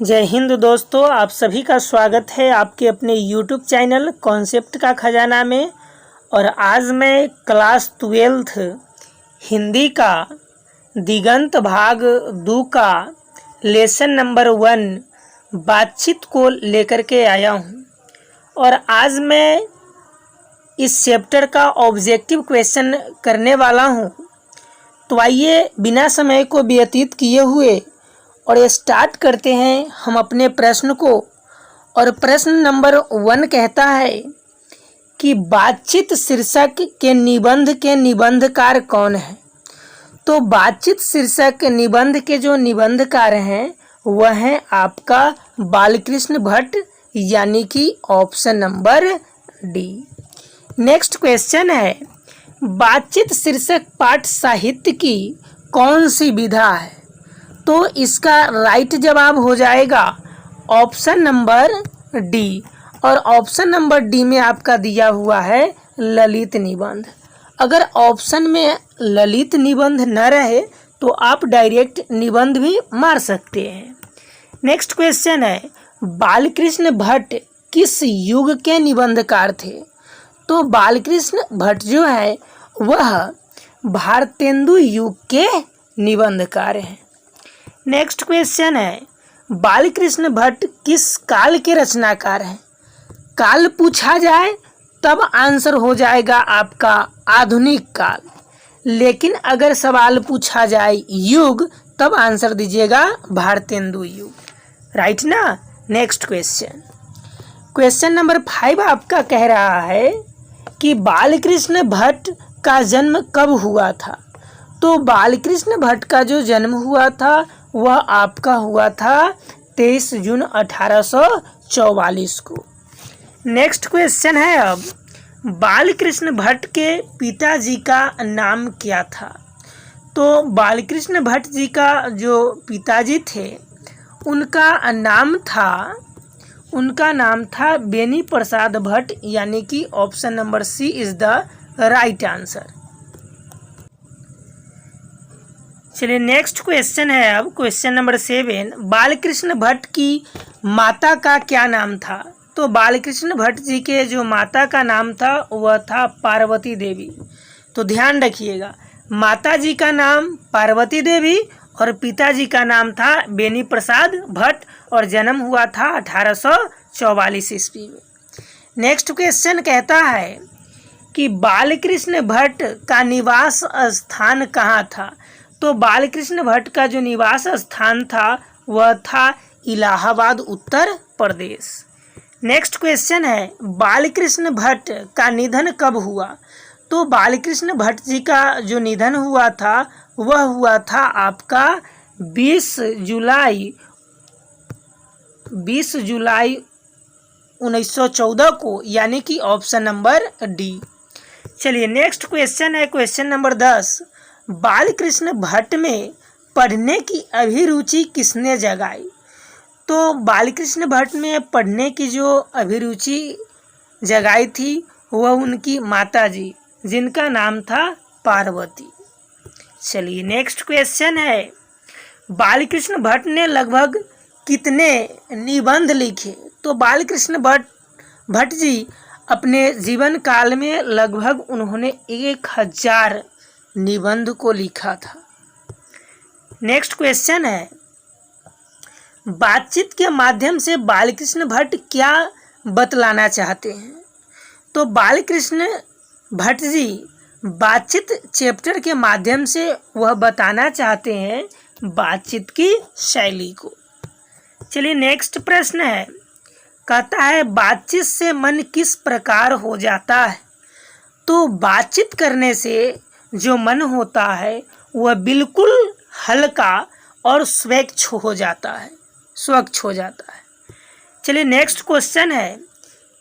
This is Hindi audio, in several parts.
जय हिंद दोस्तों, आप सभी का स्वागत है आपके अपने YouTube चैनल कॉन्सेप्ट का खजाना में। और आज मैं क्लास 12th हिंदी का दिगंत भाग 2 का लेसन नंबर 1 बातचीत को लेकर के आया हूं। और आज मैं इस चैप्टर का ऑब्जेक्टिव क्वेश्चन करने वाला हूं। तो आइए बिना समय को व्यतीत किए हुए और स्टार्ट करते हैं हम अपने प्रश्न को। और प्रश्न नंबर 1 कहता है कि बातचीत शीर्षक के निबंध के निबंधकार कौन है। तो बातचीत शीर्षक निबंध के जो निबंधकार हैं वह हैं आपका बालकृष्ण भट्ट, यानी कि option number D. Next question है, बातचीत शीर्षक पाठ साहित्य की कौन सी विधा है। तो इसका राइट जवाब हो जाएगा ऑप्शन नंबर डी। और ऑप्शन नंबर डी में आपका दिया हुआ है ललित निबंध। अगर ऑप्शन में ललित निबंध न रहे तो आप डायरेक्ट निबंध भी मार सकते हैं। नेक्स्ट क्वेश्चन है, बालकृष्ण भट्ट किस युग के निबंधकार थे। तो बालकृष्ण भट्ट जो है वह भारतेंदु युग के निबंधकार हैं। नेक्स्ट क्वेश्चन है, बालकृष्ण भट्ट किस काल के रचनाकार हैं। काल पूछा जाए तब आंसर हो जाएगा आपका आधुनिक काल, लेकिन अगर सवाल पूछा जाए युग तब आंसर दीजिएगा भारतेंदु युग। राइट ना। नेक्स्ट क्वेश्चन, क्वेश्चन नंबर 5 आपका कह रहा है कि बालकृष्ण भट्ट का जन्म कब हुआ था। तो बालकृष्ण भट्ट का जो जन्म हुआ था वह आपका हुआ था 23 जून 1844 को। नेक्स्ट क्वेश्चन है, अब बालकृष्ण भट्ट के पिताजी का नाम क्या था। तो बालकृष्ण भट्ट जी का जो पिताजी थे उनका नाम था बेनी प्रसाद भट्ट, यानी कि option number C is the right answer. चलिए नेक्स्ट क्वेश्चन है, अब क्वेश्चन नंबर 7, बालकृष्ण भट्ट की माता का क्या नाम था। तो बालकृष्ण भट्ट जी के जो माता का नाम था वह था पार्वती देवी। तो ध्यान रखिएगा, माता जी का नाम पार्वती देवी और पिताजी का नाम था बेनी प्रसाद भट्ट और जन्म हुआ था 1844 ईस्वी में। नेक्स्ट क्वेश्चन कहता है कि बालकृष्ण भट्ट का निवास स्थान कहाँ था। तो बालकृष्ण भट्ट का जो निवास स्थान था वह था इलाहाबाद, उत्तर प्रदेश। नेक्स्ट क्वेश्चन है, बालकृष्ण भट्ट का निधन कब हुआ। तो बालकृष्ण भट्ट जी का जो निधन हुआ था वह हुआ था आपका 20 जुलाई 1914 को, यानी कि ऑप्शन नंबर डी। चलिए नेक्स्ट क्वेश्चन है, क्वेश्चन नंबर 10, बालकृष्ण भट्ट में पढ़ने की अभिरुचि किसने जगाई। तो बालकृष्ण भट्ट में पढ़ने की जो अभिरुचि जगाई थी वह उनकी माताजी, जिनका नाम था पार्वती। चलिए नेक्स्ट क्वेश्चन है, बालकृष्ण भट्ट ने लगभग कितने निबंध लिखे। तो बालकृष्ण भट्ट जी अपने जीवन काल में लगभग उन्होंने 1000 निबंध को लिखा था। नेक्स्ट क्वेश्चन है, बातचीत के माध्यम से बालकृष्ण भट्ट क्या बतलाना चाहते हैं। तो बालकृष्ण भट्ट जी बातचीत चैप्टर के माध्यम से वह बताना चाहते हैं बातचीत की शैली को। चलिए नेक्स्ट प्रश्न है, कहता है बातचीत से मन किस प्रकार हो जाता है। तो बातचीत करने से जो मन होता है वह बिल्कुल हल्का और स्वच्छ हो जाता है। चलिए नेक्स्ट क्वेश्चन है,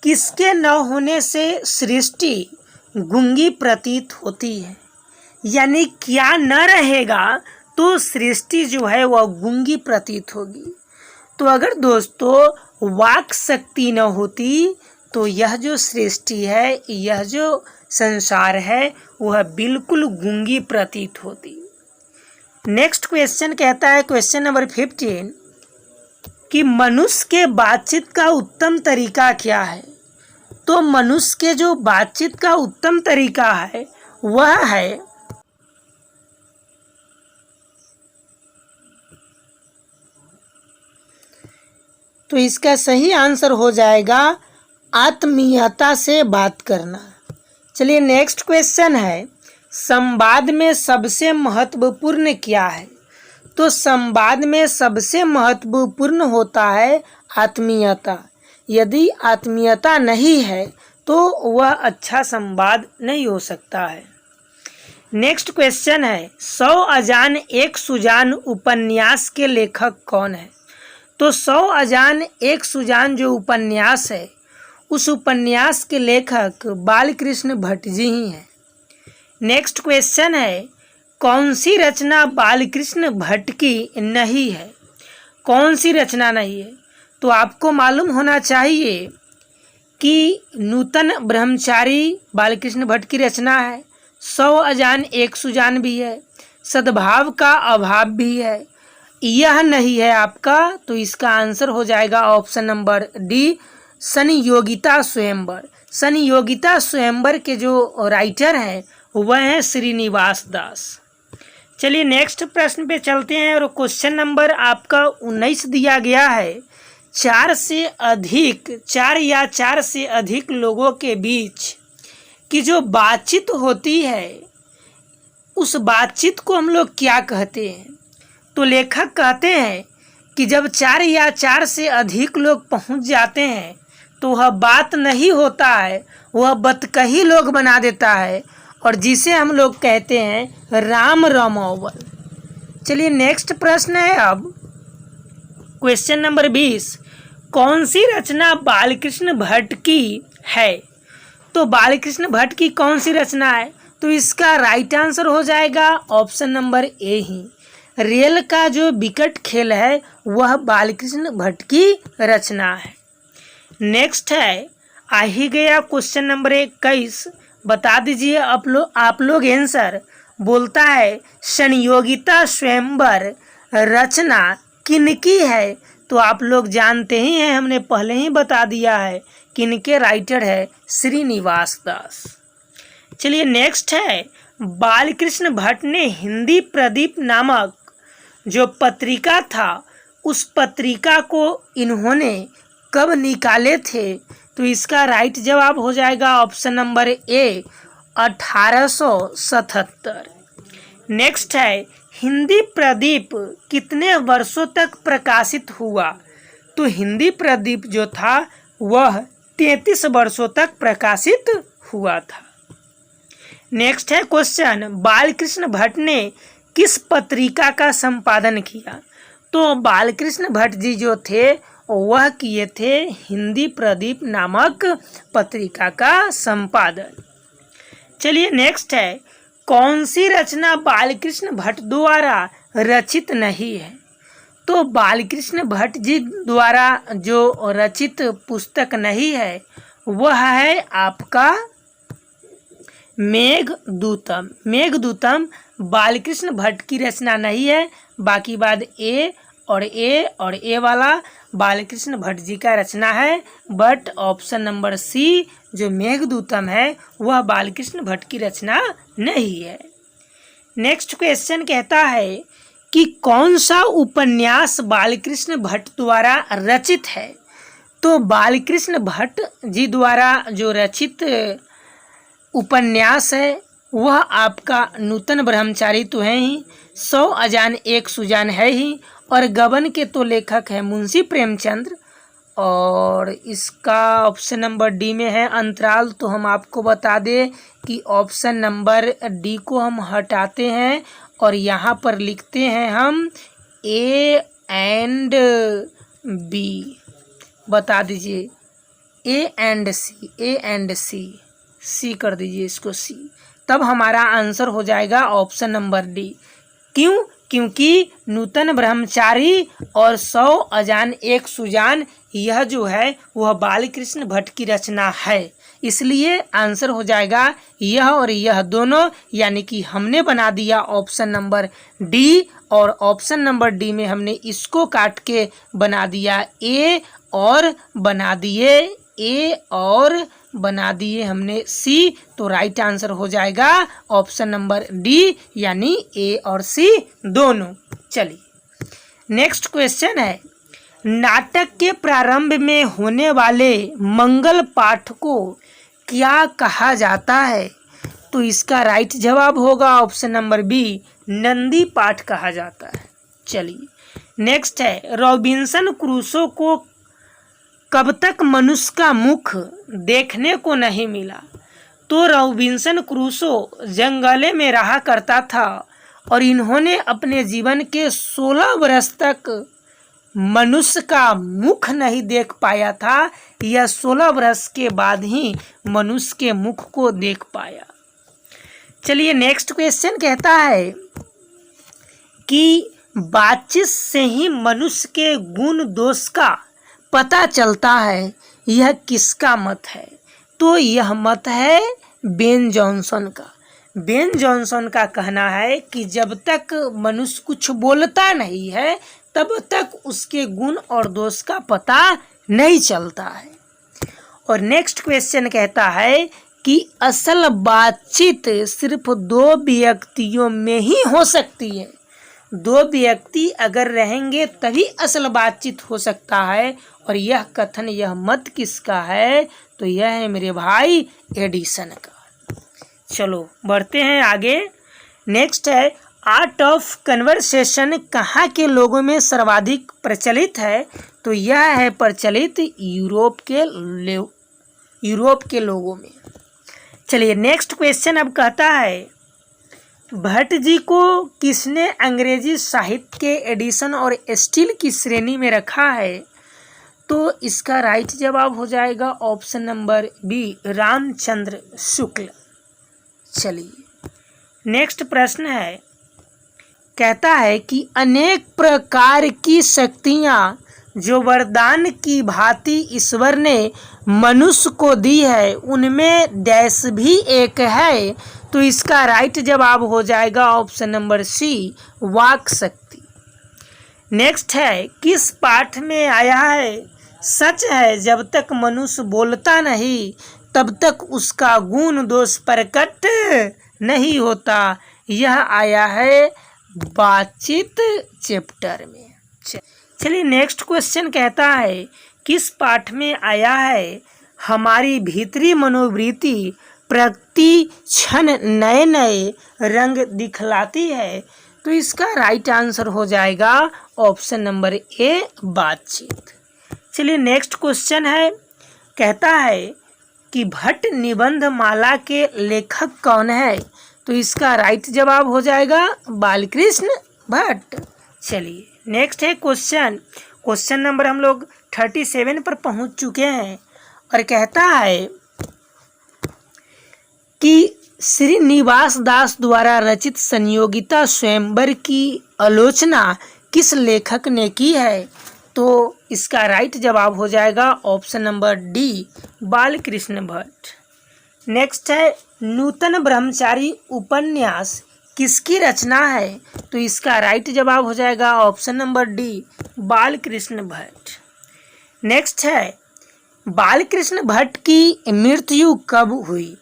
किसके न होने से सृष्टि गूंगी प्रतीत होती है। यानी क्या न रहेगा तो सृष्टि जो है वह गूंगी प्रतीत होगी। तो अगर दोस्तों वाक शक्ति न होती तो यह जो सृष्टि है, यह जो संसार है वह बिल्कुल गूंगी प्रतीत होती। नेक्स्ट क्वेश्चन कहता है, क्वेश्चन नंबर 15, कि मनुष्य के बातचीत का उत्तम तरीका क्या है। तो मनुष्य के जो बातचीत का उत्तम तरीका है वह है तो इसका सही आंसर हो जाएगा आत्मीयता से बात करना। चलिए नेक्स्ट क्वेश्चन है, संवाद में सबसे महत्वपूर्ण क्या है। तो संवाद में सबसे महत्वपूर्ण होता है आत्मीयता। यदि आत्मीयता नहीं है तो वह अच्छा संवाद नहीं हो सकता है। नेक्स्ट क्वेश्चन है, 100 अजान एक सुजान उपन्यास के लेखक कौन है। तो 100 अजान एक सुजान जो उपन्यास है उस उपन्यास के लेखक बालकृष्ण भट्ट जी ही हैं। नेक्स्ट क्वेश्चन है, कौन सी रचना बालकृष्ण भट्ट की नहीं है। कौन सी रचना नहीं है। तो आपको मालूम होना चाहिए कि नूतन ब्रह्मचारी बालकृष्ण भट्ट की रचना है, 100 अजान एक सुजान भी है, सद्भाव का अभाव भी है। यह नहीं है आपका, तो इसका आंसर हो जाएगा ऑप्शन नंबर डी, संयोगिता स्वयंवर। संयोगिता स्वयंवर के जो राइटर हैं वह हैं श्रीनिवास दास। चलिए नेक्स्ट प्रश्न पे चलते हैं और क्वेश्चन नंबर आपका 19 दिया गया है, 4 या 4 से अधिक लोगों के बीच की जो बातचीत होती है उस बातचीत को हम लोग क्या कहते हैं। तो लेखक कहते हैं कि जब 4 या 4 से अधिक लोग पहुंच जाते हैं तो वह बात नहीं होता है, वह बतकही लोग बना देता है और जिसे हम लोग कहते हैं राम रमोवल। चलिए नेक्स्ट प्रश्न है अब क्वेश्चन नंबर 20, कौन सी रचना बालकृष्ण भट्ट की है। तो बालकृष्ण भट्ट की कौन सी रचना है। तो इसका राइट आंसर हो जाएगा option number A he, rail का जो विकट खेल है वह बालकृष्ण भट्ट की रचना है। नेक्स्ट है, आ ही गया क्वेश्चन नंबर 21, बता दीजिए आप लोग आंसर। बोलता है संयोगिता स्वयंवर रचना किनकी है। तो आप लोग जानते ही हैं, हमने पहले ही बता दिया है किनके राइटर है, श्रीनिवास दास। चलिए नेक्स्ट है, बालकृष्ण भट्ट ने हिंदी प्रदीप नामक जो पत्रिका था उस पत्रिका को इन्होंने कब निकाले थे। तो इसका राइट जवाब हो जाएगा ऑप्शन नंबर ए, 1877। नेक्स्ट है, हिंदी प्रदीप कितने वर्षों तक प्रकाशित हुआ। तो हिंदी प्रदीप जो था वह 33 वर्षों तक प्रकाशित हुआ था। नेक्स्ट है क्वेश्चन, बालकृष्ण भट्ट ने किस पत्रिका का संपादन किया। तो बालकृष्ण भट्ट जी जो थे वह किए थे हिंदी प्रदीप नामक पत्रिका का संपादन। चलिए नेक्स्ट है, कौन सी रचना बालकृष्ण भट्ट द्वारा रचित नहीं है। तो बालकृष्ण भट्ट जी द्वारा जो रचित पुस्तक नहीं है वह है आपका मेघदूतम। मेघदूतम बालकृष्ण भट्ट की रचना नहीं है, बाकी बाद ए और ए वाला बालकृष्ण भट्ट जी का रचना है। बट ऑप्शन नंबर सी जो मेघदूतम है वह बालकृष्ण भट्ट की रचना नहीं है। नेक्स्ट क्वेश्चन कहता है कि कौन सा उपन्यास बालकृष्ण भट्ट द्वारा रचित है। तो बालकृष्ण भट्ट जी द्वारा जो रचित उपन्यास है वह आपका नूतन ब्रह्मचारी तो है ही, 100 अजान एक सुजान है ही, और गबन के तो लेखक है मुंशी प्रेमचंद्र। और इसका ऑप्शन नंबर डी में है अंतराल। तो हम आपको बता दें कि ऑप्शन नंबर डी को हम हटाते हैं और यहाँ पर लिखते हैं हम ए एंड बी। बता दीजिए ए एंड सी कर दीजिए इसको सी, तब हमारा आंसर हो जाएगा ऑप्शन नंबर डी। क्यों? क्योंकि नूतन ब्रह्मचारी और 100 अजान एक सुजान यह जो है वह बालकृष्ण भट्ट की रचना है, इसलिए आंसर हो जाएगा यह और यह दोनों, यानी कि हमने बना दिया ऑप्शन नंबर डी और ऑप्शन नंबर डी में हमने इसको काट के बना दिया ए और बना दिए हमने सी। तो राइट आंसर हो जाएगा ऑप्शन नंबर डी, यानी ए और सी दोनों। चलिए नेक्स्ट क्वेश्चन है, नाटक के प्रारंभ में होने वाले मंगल पाठ को क्या कहा जाता है? तो इसका राइट जवाब होगा ऑप्शन नंबर बी, नंदी पाठ कहा जाता है। चलिए नेक्स्ट है, रॉबिन्सन क्रूसो को कब तक मनुष्य का मुख देखने को नहीं मिला? तो रॉबिन्सन क्रूसो जंगले में रहा करता था और इन्होंने अपने जीवन के 16 वर्ष तक मनुष्य का मुख नहीं देख पाया था। यह 16 वर्ष के बाद ही मनुष्य के मुख को देख पाया। चलिए नेक्स्ट क्वेश्चन कहता है कि बातचीत से ही मनुष्य के गुण दोष का पता चलता है, यह किसका मत है? तो यह मत है बेन जॉनसन का। बेन जॉनसन का कहना है कि जब तक मनुष्य कुछ बोलता नहीं है तब तक उसके गुण और दोष का पता नहीं चलता है। और नेक्स्ट क्वेश्चन कहता है कि असल बातचीत सिर्फ 2 व्यक्तियों में ही हो सकती है। 2 व्यक्ति अगर रहेंगे तभी असल बातचीत हो सकता है। और यह कथन, यह मत किसका है? तो यह है मेरे भाई एडिसन का। चलो बढ़ते हैं आगे। नेक्स्ट है, आर्ट ऑफ कन्वर्सेशन कहाँ के लोगों में सर्वाधिक प्रचलित है? तो यह है प्रचलित यूरोप के लोगों में। चलिए नेक्स्ट क्वेश्चन अब कहता है, भट्ट जी को किसने अंग्रेजी साहित्य के एडिशन और स्टील की श्रेणी में रखा है? तो इसका राइट जवाब हो जाएगा option number B, Ramchandra Shukla. चलिए नेक्स्ट प्रश्न है, कहता है कि अनेक प्रकार की शक्तियाँ जो वरदान की भांति ईश्वर ने मनुष्य को दी है उनमें डैश भी एक है। तो इसका राइट जवाब हो जाएगा ऑप्शन नंबर सी, वाक शक्ति। नेक्स्ट है, किस पाठ में आया है, सच है जब तक मनुष्य बोलता नहीं तब तक उसका गुण दोष प्रकट नहीं होता? यह आया है बातचीत चैप्टर में। चलिए नेक्स्ट क्वेश्चन कहता है, किस पाठ में आया है, हमारी भीतरी मनोवृत्ति प्रति क्षण नए नए रंग दिखलाती है? तो इसका राइट आंसर हो जाएगा ऑप्शन नंबर ए, बातचीत। चलिए नेक्स्ट क्वेश्चन है, कहता है कि भट्ट निबंध माला के लेखक कौन है? तो इसका राइट जवाब हो जाएगा बालकृष्ण भट्ट। चलिए नेक्स्ट है क्वेश्चन नंबर हम लोग 37 पर पहुंच चुके हैं और कहता है कि श्रीनिवास दास द्वारा रचित संयोगिता स्वयंवर की आलोचना किस लेखक ने की है? तो इसका राइट जवाब हो जाएगा option number D, Balkrishna Bhatt. Next है, नूतन ब्रह्मचारी उपन्यास किसकी रचना है? तो इसका राइट जवाब हो जाएगा option number D, Balkrishna Bhatt. Next है, बालकृष्ण भट्ट की मृत्यु कब हुई?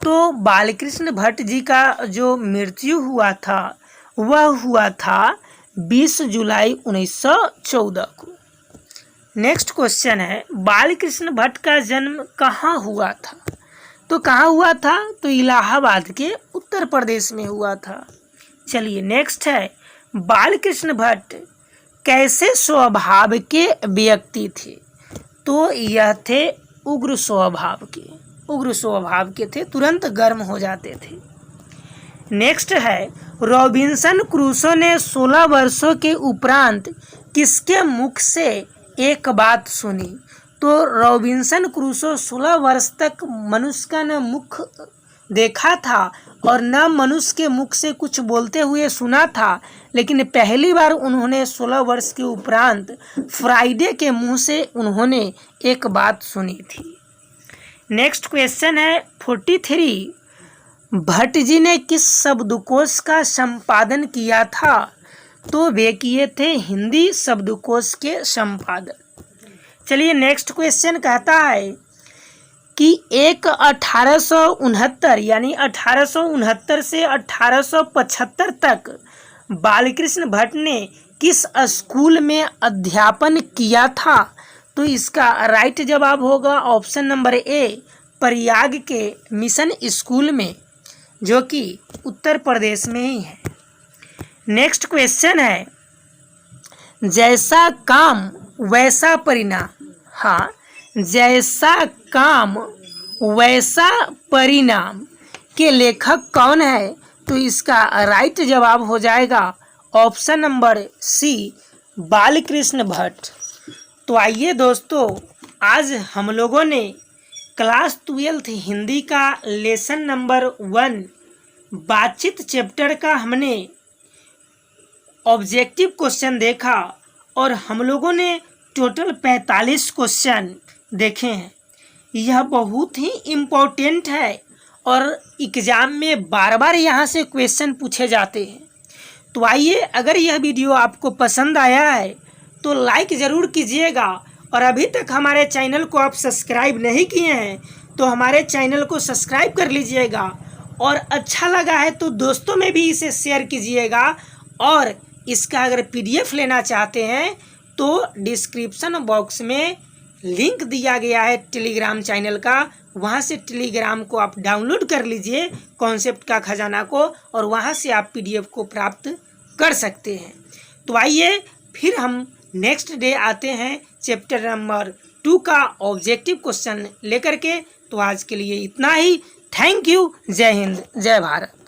तो बालकृष्ण भट्ट जी का जो मृत्यु हुआ था वह हुआ था 20 जुलाई 1914 को। नेक्स्ट क्वेश्चन है, बालकृष्ण भट्ट का जन्म कहाँ हुआ था? तो कहाँ हुआ था? तो इलाहाबाद के उत्तर प्रदेश में हुआ था। चलिए नेक्स्ट है, बालकृष्ण भट्ट कैसे स्वभाव के व्यक्ति थे? तो यह थे उग्र स्वभाव के थे, तुरंत गर्म हो जाते थे। नेक्स्ट है, रॉबिन्सन क्रूसो ने 16 वर्षों के उपरांत किसके मुख से एक बात सुनी? तो रॉबिन्सन क्रूसो 16 वर्ष तक मनुष्य का न मुख देखा था और न मनुष्य के मुख से कुछ बोलते हुए सुना था, लेकिन पहली बार उन्होंने 16 वर्ष के उपरांत फ्राइडे के मुंह से उन्होंने एक बात सुनी थी। नेक्स्ट क्वेश्चन है 43, भट्ट जी ने किस शब्दकोश का संपादन किया था? तो वे किए थे हिंदी शब्दकोश के संपादन। चलिए नेक्स्ट क्वेश्चन कहता है कि एक 1869 यानी 1869 से 1875 तक बालकृष्ण भट्ट ने किस स्कूल में अध्यापन किया था? तो इसका राइट जवाब होगा ऑप्शन नंबर ए, प्रयाग के मिशन स्कूल में, जो कि उत्तर प्रदेश में ही है। नेक्स्ट क्वेश्चन है, जैसा काम वैसा परिणाम, हाँ, जैसा काम वैसा परिणाम के लेखक कौन है? तो इसका राइट जवाब हो जाएगा option number C, Balkrishna Bhatt. तो आइए दोस्तों, आज हम लोगों ने क्लास 12 हिंदी का लेसन नंबर 1 बातचीत चैप्टर का हमने ऑब्जेक्टिव क्वेश्चन देखा और हम लोगों ने टोटल 45 क्वेश्चन देखे हैं। यह बहुत ही इम्पोर्टेंट है और एग्ज़ाम में बार बार यहाँ से क्वेश्चन पूछे जाते हैं। तो आइए, अगर यह वीडियो आपको पसंद आया है तो लाइक ज़रूर कीजिएगा, और अभी तक हमारे चैनल को आप सब्सक्राइब नहीं किए हैं तो हमारे चैनल को सब्सक्राइब कर लीजिएगा, और अच्छा लगा है तो दोस्तों में भी इसे शेयर कीजिएगा। और इसका अगर PDF लेना चाहते हैं तो डिस्क्रिप्शन बॉक्स में लिंक दिया गया है टेलीग्राम चैनल का, वहाँ से टेलीग्राम को आप डाउनलोड कर लीजिए कॉन्सेप्ट का खजाना को, और वहाँ से आप PDF को प्राप्त कर सकते हैं। तो आइए फिर हम नेक्स्ट डे आते हैं चैप्टर नंबर 2 का ऑब्जेक्टिव क्वेश्चन लेकर के। तो आज के लिए इतना ही। Thank you. जय हिंद, जय भारत।